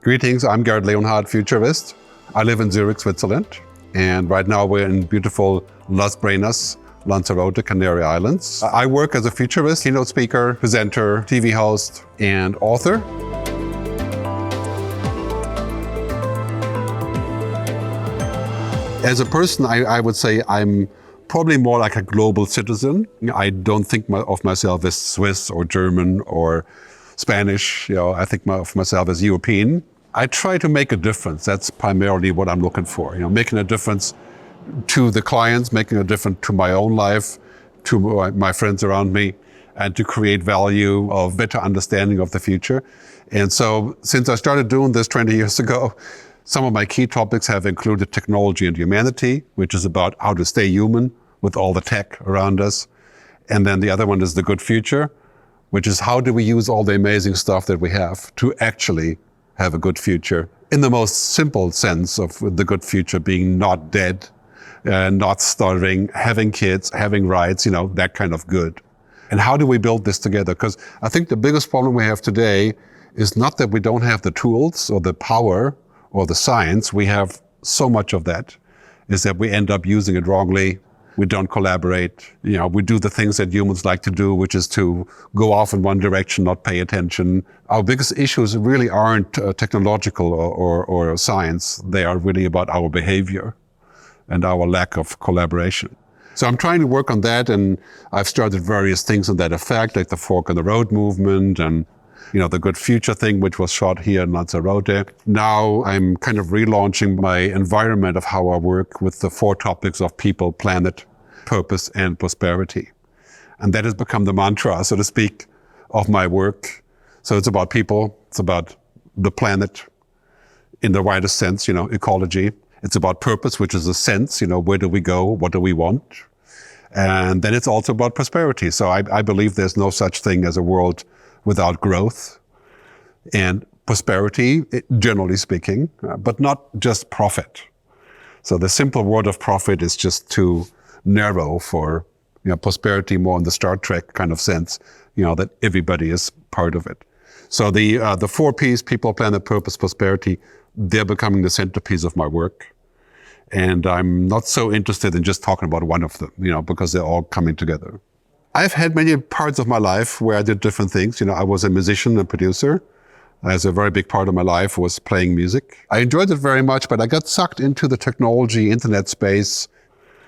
Greetings, I'm Gerd Leonhard, futurist. I live in Zurich, Switzerland, and right now we're in beautiful Las Brenas, Lanza, Canary Islands. I work as a futurist, keynote speaker, presenter, TV host, and author. As a person, I would say I'm probably more like a global citizen. I don't think of myself as Swiss or German or Spanish. I think of myself as European. I try to make a difference. That's primarily what I'm looking for. Making a difference to the clients, making a difference to my own life, to my friends around me, and to create value of better understanding of the future. And so since I started doing this 20 years ago, some of my key topics have included technology and humanity, which is about how to stay human with all the tech around us. And then the other one is the good future, which is how do we use all the amazing stuff that we have to actually have a good future, in the most simple sense of the good future being not dead, not starving, having kids, having rights, that kind of good. And how do we build this together? Because I think the biggest problem we have today is not that we don't have the tools or the power or the science. We have so much of that, is that we end up using it wrongly. We don't collaborate. We do the things that humans like to do, which is to go off in one direction, not pay attention. Our biggest issues really aren't technological or science. They are really about our behavior and our lack of collaboration. So I'm trying to work on that, and I've started various things in that effect, like the Fork in the Road movement and the Good Future thing, which was shot here in Lanzarote. Now I'm kind of relaunching my environment of how I work with the 4 topics of people, planet, purpose, and prosperity. And that has become the mantra, so to speak, of my work. So it's about people, it's about the planet in the widest sense, ecology. It's about purpose, which is a sense, where do we go, what do we want? And then it's also about prosperity. So I believe there's no such thing as a world without growth and prosperity, generally speaking, but not just profit. So the simple word of profit is just too narrow for prosperity, more in the Star Trek kind of sense, that everybody is part of it. So the 4 Ps, people, planet, purpose, prosperity, they're becoming the centerpiece of my work. And I'm not so interested in just talking about one of them, because they're all coming together. I've had many parts of my life where I did different things. I was a musician and producer. As a very big part of my life was playing music. I enjoyed it very much, but I got sucked into the technology, internet space,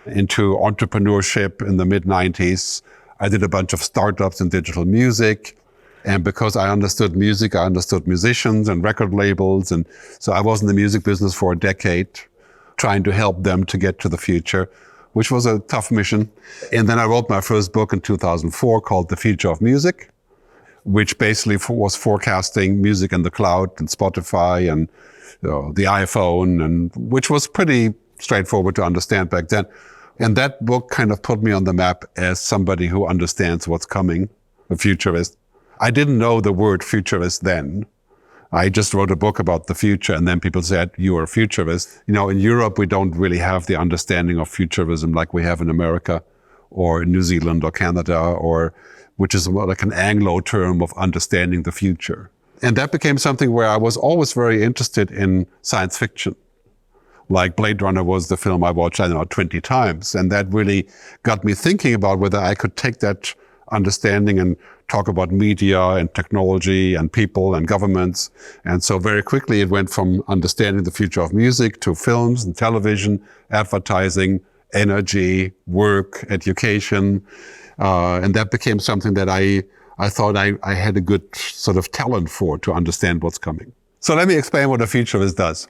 into entrepreneurship in the mid-90s. I did a bunch of startups in digital music. And because I understood music, I understood musicians and record labels. And so I was in the music business for a decade, trying to help them to get to the future, which was a tough mission. And then I wrote my first book in 2004 called The Future of Music, which basically was forecasting music in the cloud and Spotify and the iPhone, and which was pretty straightforward to understand back then. And that book kind of put me on the map as somebody who understands what's coming, a futurist. I didn't know the word futurist then. I just wrote a book about the future, and then people said, you are a futurist. In Europe, we don't really have the understanding of futurism like we have in America or in New Zealand or Canada, which is like an Anglo term of understanding the future. And that became something where I was always very interested in science fiction. Like Blade Runner was the film I watched, 20 times. And that really got me thinking about whether I could take that understanding and talk about media and technology and people and governments. And so very quickly it went from understanding the future of music to films and television, advertising, energy, work, education. And that became something that I thought I had a good sort of talent for, to understand what's coming. So let me explain what a futurist does.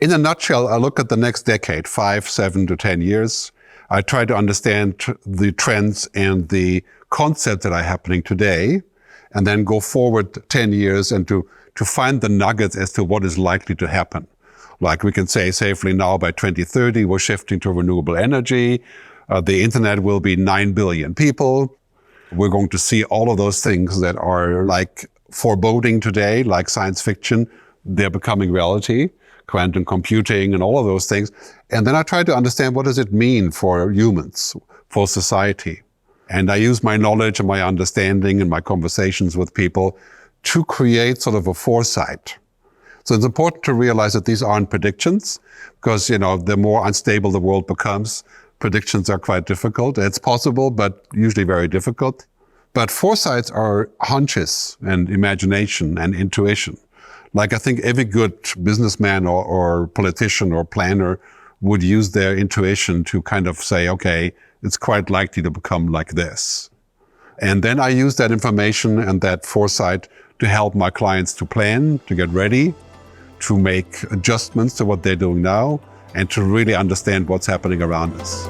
In a nutshell, I look at the next decade, 5, 7 to 10 years. I try to understand the trends and the concepts that are happening today, and then go forward 10 years and to find the nuggets as to what is likely to happen. Like we can say safely now by 2030, we're shifting to renewable energy. The internet will be 9 billion people. We're going to see all of those things that are like foreboding today, like science fiction. They're becoming reality. Quantum computing and all of those things. And then I try to understand, what does it mean for humans, for society? And I use my knowledge and my understanding and my conversations with people to create sort of a foresight So it's important to realize that these aren't predictions because, the more unstable the world becomes, predictions are quite difficult. It's possible, but usually very difficult. But foresights are hunches and imagination and intuition. Like I think every good businessman or politician or planner would use their intuition to kind of say, okay, it's quite likely to become like this. And then I use that information and that foresight to help my clients to plan, to get ready, to make adjustments to what they're doing now, and to really understand what's happening around us.